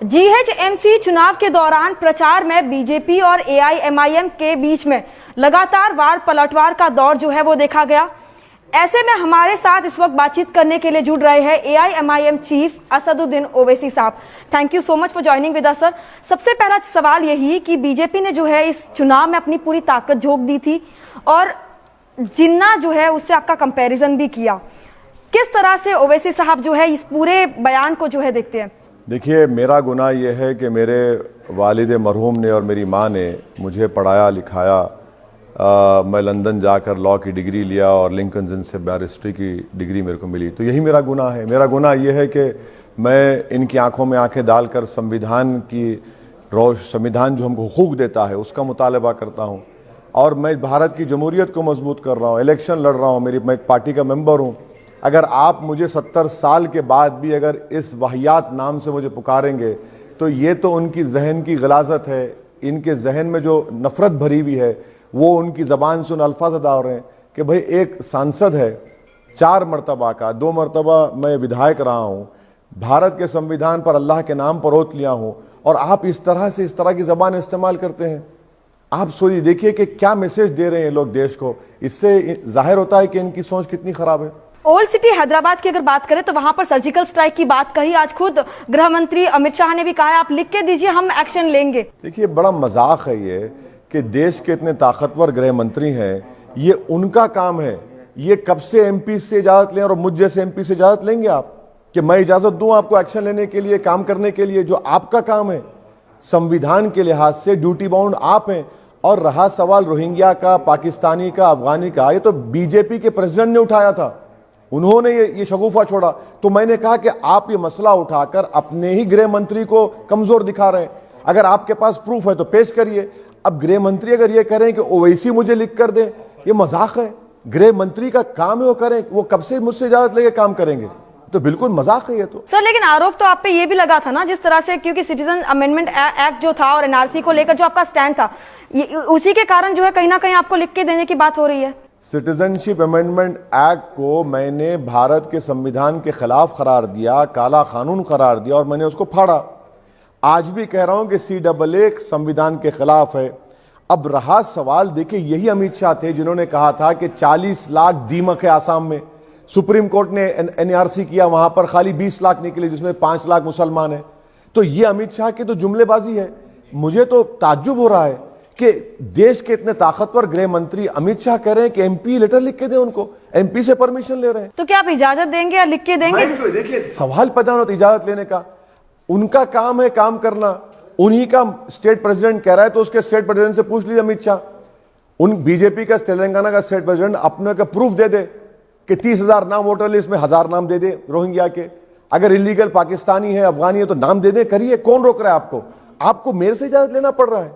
GHMC चुनाव के दौरान प्रचार में बीजेपी और एआईएमआईएम के बीच में लगातार वार पलटवार का दौर जो है वो देखा गया। ऐसे में हमारे साथ इस वक्त बातचीत करने के लिए जुड़ रहे हैं एआईएमआईएम चीफ असदुद्दीन ओवैसी साहब। Thank you so much for joining with us sir. सबसे पहला सवाल यही कि बीजेपी ने जो है इस चुनाव में अपनी पूरी ताकत झोंक दी थी और जिन्ना जो है उससे आपका कंपैरिजन भी किया। किस तरह से ओवैसी साहब जो है इस पूरे बयान को जो है देखते हैं? देखिए, मेरा गुनाह यह है कि मेरे वालिद मरहूम ने और मेरी माँ ने मुझे पढ़ाया लिखाया। मैं लंदन जाकर लॉ की डिग्री लिया और लिंकन जिन से बैरिस्ट्री की डिग्री मेरे को मिली। तो यही मेरा गुनाह है। मेरा गुनाह यह है कि मैं इनकी आंखों में आंखें डालकर संविधान जो हमको हुकूक देता है उसका मुतालबा करता हूँ और मैं भारत की जमहूरियत को मजबूत कर रहा हूँ, इलेक्शन लड़ रहा हूँ, मैं एक पार्टी का मेंबर हूँ। अगर आप मुझे 70 साल के बाद भी अगर इस वाहियात नाम से मुझे पुकारेंगे तो ये तो उनकी जहन की गलाजत है। इनके जहन में जो नफरत भरी हुई है वो उनकी ज़बान से उन अल्फाज अदा हो रहे हैं कि भाई एक सांसद है 4 मरतबा का, 2 मरतबा मैं विधायक रहा हूँ, भारत के संविधान पर अल्लाह के नाम पर ओत लिया हूँ और आप इस तरह की ज़बान इस्तेमाल करते हैं। आप सोचिए, देखिए कि क्या मैसेज दे रहे हैं लोग देश को। इससे जाहिर होता है कि इनकी सोच कितनी खराब है। ओल्ड सिटी हैदराबाद की अगर बात करें तो वहां पर सर्जिकल स्ट्राइक की बात कही। आज खुद गृह मंत्री अमित शाह ने भी कहा है आप लिख के दीजिए, हम एक्शन लेंगे। देखिए, बड़ा मजाक है ये कि देश के इतने ताकतवर गृह मंत्री हैं, ये उनका काम है। ये कब से एमपी से इजाजत लें और मुझ जैसे एमपी से इजाजत लेंगे आप कि मैं इजाजत दूं आपको एक्शन लेने के लिए, काम करने के लिए, जो आपका काम है। संविधान के लिहाज से ड्यूटी बाउंड आप हैं। और रहा सवाल रोहिंग्या का, पाकिस्तानी का, अफगानी का, ये तो बीजेपी के प्रेसिडेंट ने उठाया था, उन्होंने ये शगुफा छोड़ा। तो मैंने कहा कि आप ये मसला उठाकर अपने ही गृह मंत्री को कमजोर दिखा रहे हैं। अगर आपके पास प्रूफ है तो पेश करिए। अब गृह मंत्री अगर ये करें कि ओवैसी मुझे लिख कर दे, ये मजाक है। गृह मंत्री का काम है वो करें। वो कब से मुझसे इजाजत लेके काम करेंगे? तो बिल्कुल मजाक है ये तो। सर, लेकिन आरोप तो आप पे ये भी लगा था ना, जिस तरह से, क्योंकि सिटीजन अमेंडमेंट एक्ट जो था और एनआरसी को लेकर जो आपका स्टैंड था, उसी के कारण जो है कहीं ना कहीं आपको लिख के देने की बात हो रही है। सिटीजनशिप अमेंडमेंट एक्ट को मैंने भारत के संविधान के खिलाफ करार दिया, काला कानून करार दिया और मैंने उसको फाड़ा। आज भी कह रहा हूं कि CAA संविधान के खिलाफ है। अब रहा सवाल, देखिए, यही अमित शाह थे जिन्होंने कहा था कि 40 लाख दीमक है आसाम में। सुप्रीम कोर्ट ने NRC किया, वहां पर खाली 20 लाख निकले, जिसमें 5 लाख मुसलमान है। तो ये अमित शाह की तो जुमलेबाजी है। मुझे तो ताज्जुब हो रहा है कि देश के इतने ताकतवर गृह मंत्री अमित शाह कह रहे हैं कि MP लेटर लिख के दें उनको, MP से परमिशन ले रहे हैं। तो क्या आप इजाजत देंगे या लिख के देंगे? देखिए, सवाल पैदा होता है इजाजत लेने का। उनका काम है काम करना। उन्हीं का स्टेट प्रेसिडेंट कह रहा है तो उसके स्टेट प्रेसिडेंट से पूछ लीजिए अमित शाह। उन बीजेपी का तेलंगाना का स्टेट प्रेसिडेंट अपने का प्रूफ दे दे कि 30,000 नाम वोटर लिस्ट में 1000 नाम दे दे रोहिंग्या के। अगर इलीगल पाकिस्तानी है, अफगानी है तो नाम दे दे, करिए। कौन रोक रहा है आपको? आपको मेरे से इजाजत लेना पड़ रहा है।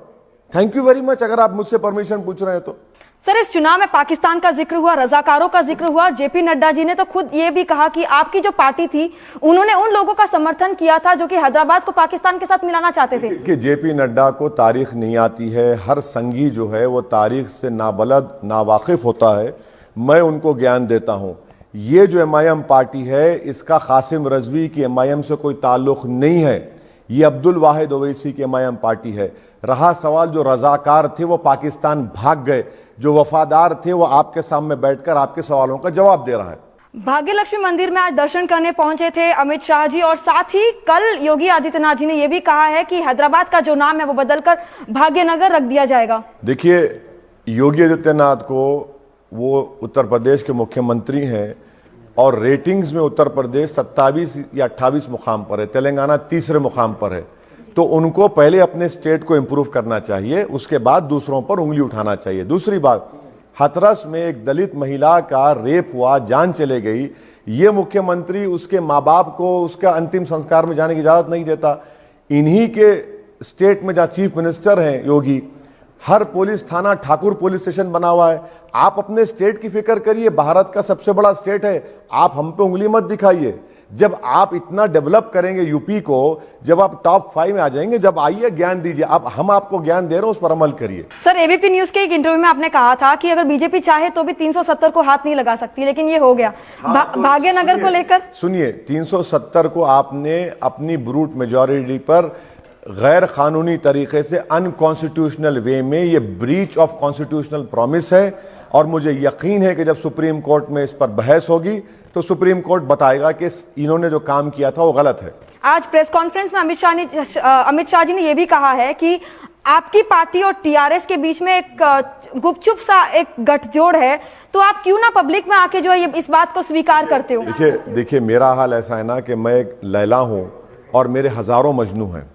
थैंक यू वेरी मच अगर आप मुझसे परमिशन पूछ रहे हैं तो। सर, इस चुनाव में पाकिस्तान का जिक्र हुआ, रजाकारों का जिक्र हुआ। जेपी नड्डा जी ने तो खुद ये भी कहा कि आपकी जो पार्टी थी उन्होंने उन लोगों का समर्थन किया था जो कि हैदराबाद को पाकिस्तान के साथ मिलाना चाहते थे। कि जेपी नड्डा को तारीख नहीं आती है। हर संगी जो है वो तारीख से नाबलद नावाकिफ होता है। मैं उनको ज्ञान देता हूं। ये जो MIM पार्टी है इसका कासिम रजवी की MIM से कोई ताल्लुक नहीं है। ये अब्दुल वाहिद ओवैसी की MIM पार्टी है। रहा सवाल, जो रजाकार थे वो पाकिस्तान भाग गए, जो वफादार थे वो आपके सामने बैठकर आपके सवालों का जवाब दे रहा है। भाग्य लक्ष्मी मंदिर में आज दर्शन करने पहुंचे थे अमित शाह जी और साथ ही कल योगी आदित्यनाथ जी ने यह भी कहा है कि हैदराबाद का जो नाम है वो बदलकर भाग्यनगर रख दिया जाएगा। देखिए, योगी आदित्यनाथ को, वो उत्तर प्रदेश के मुख्यमंत्री हैं और रेटिंग्स में उत्तर प्रदेश 27 या 28 मुकाम पर है, तेलंगाना तीसरे मुकाम पर है। तो उनको पहले अपने स्टेट को इंप्रूव करना चाहिए, उसके बाद दूसरों पर उंगली उठाना चाहिए। दूसरी बात, हाथरस में एक दलित महिला का रेप हुआ, जान चले गई। ये मुख्यमंत्री उसके माँ बाप को उसका अंतिम संस्कार में जाने की इजाजत नहीं देता। इन्हीं के स्टेट में जहाँ चीफ मिनिस्टर हैं योगी, हर पुलिस थाना ठाकुर पुलिस स्टेशन बना हुआ है। आप अपने स्टेट की फिक्र करिए। भारत का सबसे बड़ा स्टेट है। आप हम पे उंगली मत दिखाइए। जब आप इतना डेवलप करेंगे यूपी को, जब आप टॉप 5 में आ जाएंगे, जब आइए ज्ञान दीजिए। अब हम आपको ज्ञान दे रहे हैं, उस पर अमल करिए। सर, एबीपी न्यूज के एक इंटरव्यू में आपने कहा था कि अगर बीजेपी चाहे तो भी 370 को हाथ नहीं लगा सकती, लेकिन ये हो गया। भाग्यनगर को लेकर सुनिए, 370 को आपने अपनी ब्रूट मेजॉरिटी पर गैर कानूनी तरीके से, अनकॉन्स्टिट्यूशनल वे में, ये ब्रीच ऑफ कॉन्स्टिट्यूशनल प्रॉमिस है। और मुझे यकीन है कि जब सुप्रीम कोर्ट में इस पर बहस होगी तो सुप्रीम कोर्ट बताएगा कि इन्होंने जो काम किया था वो गलत है। आज प्रेस कॉन्फ्रेंस में अमित शाह जी ने यह भी कहा है कि आपकी पार्टी और टीआरएस के बीच में एक गुपचुप सा एक गठजोड़ है, तो आप क्यों ना पब्लिक में आके जो है इस बात को स्वीकार करते हो? देखिए मेरा हाल ऐसा है ना कि मैं एक लैला हूं और मेरे हजारों मजनू हैं।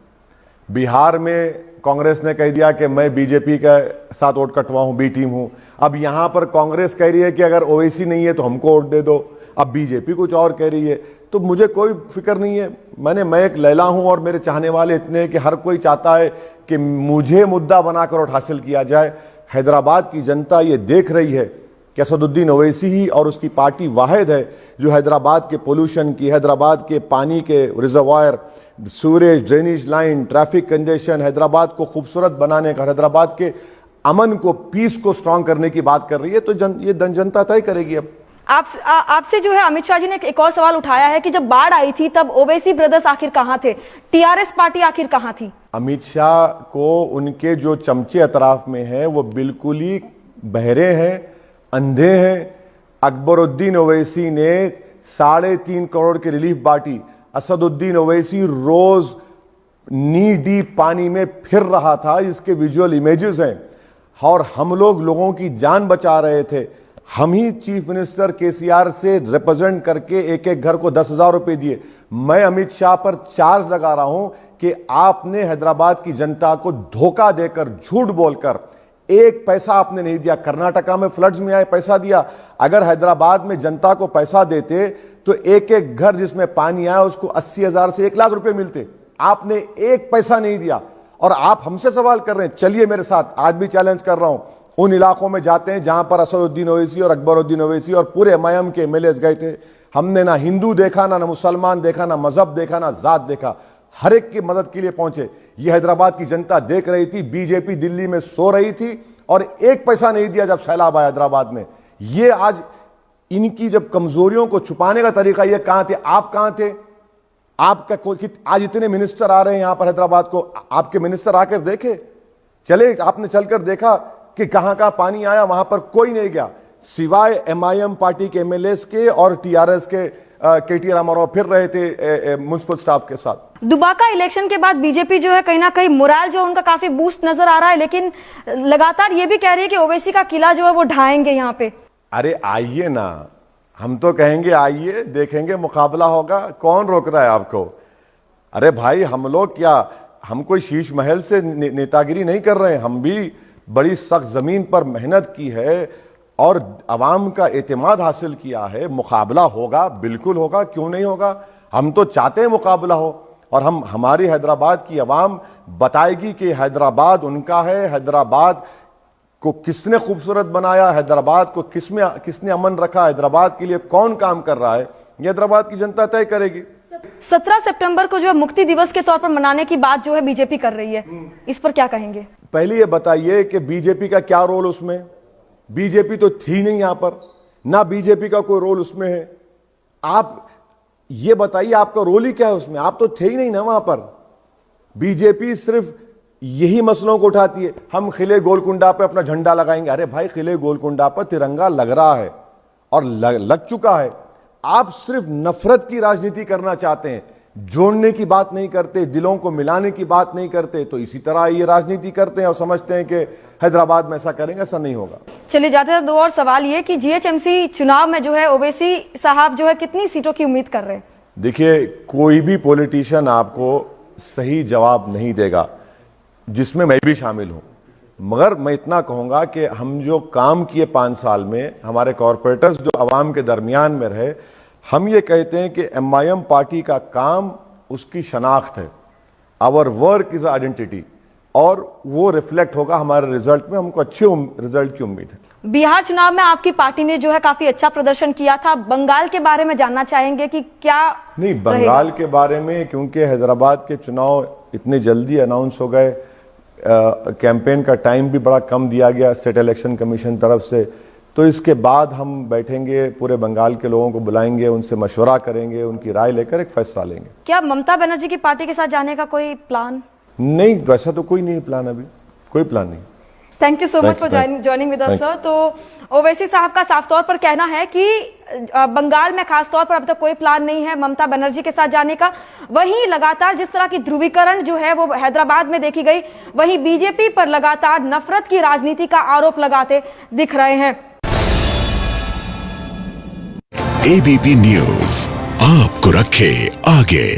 बिहार में कांग्रेस ने कह दिया कि मैं बीजेपी के साथ वोट कटवा हूं, बी टीम हूं। अब यहां पर कांग्रेस कह रही है कि अगर ओवैसी नहीं है तो हमको वोट दे दो। अब बीजेपी कुछ और कह रही है, तो मुझे कोई फिक्र नहीं है। मैं एक लैला हूं और मेरे चाहने वाले इतने हैं कि हर कोई चाहता है कि मुझे मुद्दा बनाकर वोट हासिल किया जाए। हैदराबाद की जनता ये देख रही है कि असदुद्दीन ओवैसी ही और उसकी पार्टी वाहिद है जो हैदराबाद के पोल्यूशन की, हैदराबाद के पानी के reservoir, sewerage, drainage line, traffic congestion, Hyderabad को खूबसूरत बनाने का, हैदराबाद के अमन को, पीस को स्ट्रांग करने की बात कर रही है। तो ये जनता तय करेगी। अब आपसे जो है अमित शाह जी ने एक और सवाल उठाया है कि जब बाढ़ आई थी तब ओवैसी ब्रदर्स आखिर कहां थे, टीआरएस पार्टी आखिर कहां थी? अमित शाह को उनके जो चमचे अतराफ में हैं वो बिल्कुल ही बहरे हैं, अंधे हैं। अकबरुद्दीन ओवैसी ने 3.5 करोड़ की रिलीफ बांटी। असदुद्दीन ओवैसी रोज नी डीप पानी में फिर रहा था, इसके विजुअल इमेजेस हैं। और हम लोगों की जान बचा रहे थे। हम ही चीफ मिनिस्टर केसीआर से रिप्रेजेंट करके एक एक घर को 10,000 रुपए दिए। मैं अमित शाह पर चार्ज लगा रहा हूं कि आपने हैदराबाद की जनता को धोखा देकर, झूठ बोलकर, एक पैसा आपने नहीं दिया। कर्नाटका में फ्लड्स में आए पैसा दिया। अगर हैदराबाद में जनता को पैसा देते तो एक एक घर जिसमें पानी आया उसको 80,000 से 1 लाख रुपए मिलते। आपने एक पैसा नहीं दिया और आप हमसे सवाल कर रहे हैं। चलिए मेरे साथ, आज भी चैलेंज कर रहा हूं, उन इलाकों में जाते हैं जहां पर असदुद्दीन ओवैसी और अकबरुद्दीन ओवैसी और पूरे एमआईएम के एमएलएस गए थे। हमने ना हिंदू देखा, ना मुसलमान देखा, ना मजहब देखा, ना जात देखा। हर एक की मदद के लिए पहुंचे। ये हैदराबाद की जनता देख रही थी। बीजेपी दिल्ली में सो रही थी और एक पैसा नहीं दिया जब सैलाब आया हैदराबाद में। ये आज इनकी जब कमजोरियों को छुपाने का तरीका, ये कहां थे? आप कहां थे? आपका आज इतने मिनिस्टर आ रहे हैं यहां पर हैदराबाद को, आपके मिनिस्टर आकर देखे? चले, आपने चलकर देखा कि कहां कहां पानी आया? वहां पर कोई नहीं गया सिवाय एमआईएम पार्टी के एमएलएस के और टीआरएस के केटी रामाराव फिर रहे थे म्युनिसिपल स्टाफ के साथ। दुबाका इलेक्शन के बाद बीजेपी जो है कहीं ना कहीं मोराल जो उनका काफी बूस्ट नजर आ रहा है, लेकिन लगातार ये भी कह रही है कि ओवैसी का किला जो है वो ढाएंगे यहाँ पे। अरे आइए ना, हम तो कहेंगे आइए, देखेंगे, मुकाबला होगा। कौन रोक रहा है आपको? अरे भाई, हम लोग क्या, हम कोई शीश महल से नेतागिरी नहीं कर रहे हैं। हम भी बड़ी सख्त जमीन पर मेहनत की है और अवाम का एतमाद हासिल किया है। मुकाबला होगा, बिल्कुल होगा, क्यों नहीं होगा। हम तो चाहते हैं मुकाबला हो और हमारी हैदराबाद की अवाम बताएगी कि हैदराबाद उनका है। हैदराबाद को किसने खूबसूरत बनाया, हैदराबाद को किसने अमन रखा, हैदराबाद के लिए कौन काम कर रहा है, ये हैदराबाद की जनता तय करेगी। 17 सितंबर को जो है मुक्ति दिवस के तौर पर मनाने की बात जो है बीजेपी कर रही है, इस पर क्या कहेंगे? पहले ये बताइए कि बीजेपी का क्या रोल उसमें? बीजेपी तो थी नहीं यहां पर, ना बीजेपी का कोई रोल उसमें है। आप ये बताइए आपका रोल ही क्या है उसमें? आप तो थे ही नहीं ना वहां पर। बीजेपी सिर्फ यही मसलों को उठाती है। हम किले गोलकुंडा पे अपना झंडा लगाएंगे। अरे भाई, किले गोलकुंडा पर तिरंगा लग रहा है और लग चुका है। आप सिर्फ नफरत की राजनीति करना चाहते हैं, जोड़ने की बात नहीं करते, दिलों को मिलाने की बात नहीं करते। तो इसी तरह ये राजनीति करते हैं और समझते हैं कि हैदराबाद में ऐसा करेंगे, ऐसा नहीं होगा। चलिए जाते हैं, 2 और सवाल ये कि जीएचएमसी चुनाव में जो है ओवैसी साहब जो है कितनी सीटों की उम्मीद कर रहे हैं? देखिए, कोई भी पॉलिटिशियन आपको सही जवाब नहीं देगा, जिसमें मैं भी शामिल हूं। मगर मैं इतना कहूंगा कि हम जो काम किए 5 साल में, हमारे कॉरपोरेटर्स जो अवाम के दरमियान में रहे, हम ये कहते हैं कि एमआईएम पार्टी का काम उसकी शनाख्त है। आवर वर्क इज आइडेंटिटी और वो रिफ्लेक्ट होगा हमारे रिजल्ट में। हमको अच्छे रिजल्ट की उम्मीद है। बिहार चुनाव में आपकी पार्टी ने जो है काफी अच्छा प्रदर्शन किया था। बंगाल के बारे में जानना चाहेंगे कि क्या नहीं, बंगाल के बारे में क्योंकि हैदराबाद के चुनाव इतने जल्दी अनाउंस हो गए, कैंपेन का टाइम भी बड़ा कम दिया गया स्टेट इलेक्शन कमीशन तरफ से, तो इसके बाद हम बैठेंगे, पूरे बंगाल के लोगों को बुलाएंगे, उनसे मशवरा करेंगे, उनकी राय लेकर एक फैसला लेंगे। क्या ममता बनर्जी की पार्टी के साथ जाने का कोई प्लान? नहीं, वैसा तो कोई नहीं प्लान, अभी कोई प्लान नहीं। Thank you so much for joining with us sir. तो ओवैसी साहब का साफ तौर पर कहना है कि बंगाल में खास तौर पर अब तक कोई प्लान नहीं है ममता बनर्जी के साथ जाने का। वहीं लगातार जिस तरह की ध्रुवीकरण जो है वो हैदराबाद में देखी गई, वहीं बीजेपी पर लगातार नफरत की राजनीति का आरोप लगाते दिख रहे हैं। एबीपी न्यूज आपको रखे आगे।